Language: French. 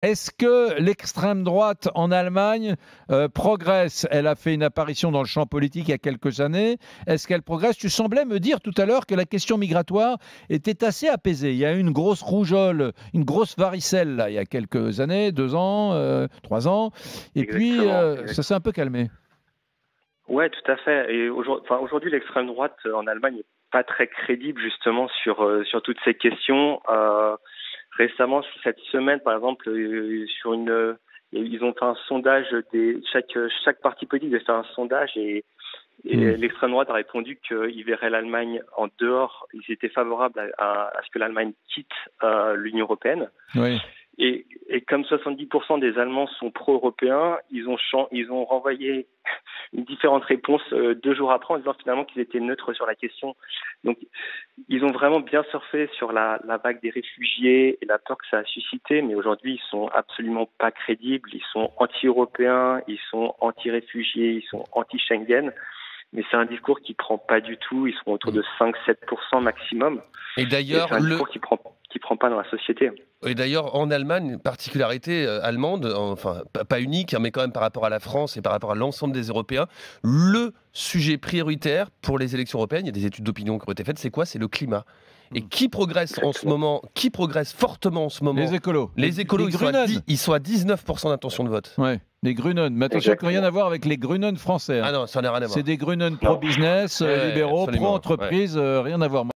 Est-ce que l'extrême droite en Allemagne progresse? Elle a fait une apparition dans le champ politique il y a quelques années. Est-ce qu'elle progresse? Tu semblais me dire tout à l'heure que la question migratoire était assez apaisée. Il y a eu une grosse rougeole, une grosse varicelle là, il y a quelques années, 2 ans, 3 ans. Et puis, Exactement. ça s'est un peu calmé. Ouais, tout à fait. Et aujourd'hui, l'extrême droite en Allemagne n'est pas très crédible justement sur toutes ces questions. Récemment, cette semaine, par exemple, ils ont fait un sondage chaque parti politique a fait un sondage et l'extrême droite a répondu qu'ils verraient l'Allemagne en dehors. Ils étaient favorables à ce que l'Allemagne quitte l'Union européenne. Oui. Et comme 70% des Allemands sont pro-européens, ils ont renvoyé une différente réponse 2 jours après en disant finalement qu'ils étaient neutres sur la question. Donc, ils ont vraiment bien surfé sur la vague des réfugiés et la peur que ça a suscité, mais aujourd'hui, ils sont absolument pas crédibles. Ils sont anti-européens, ils sont anti-réfugiés, ils sont anti-Schengen. Mais c'est un discours qui prend pas du tout. Ils sont autour de 5-7% maximum. Et d'ailleurs, c'est un discours qui prend pas dans la société. Et d'ailleurs, en Allemagne, une particularité allemande, enfin pas unique, hein, mais quand même par rapport à la France et par rapport à l'ensemble des Européens, le sujet prioritaire pour les élections européennes, il y a des études d'opinion qui ont été faites, c'est quoi? C'est le climat. Et qui progresse en ce moment, qui progresse fortement en ce moment? Les écolos. Les écolos, ils sont à 19% d'intention de vote. Ouais, les Grünen. Mais attention, ça n'a rien à voir avec les Grünen français. Hein. Ah non, ça n'a rien à voir. C'est des Grünen pro-business, libéraux, pro-entreprise, rien à voir.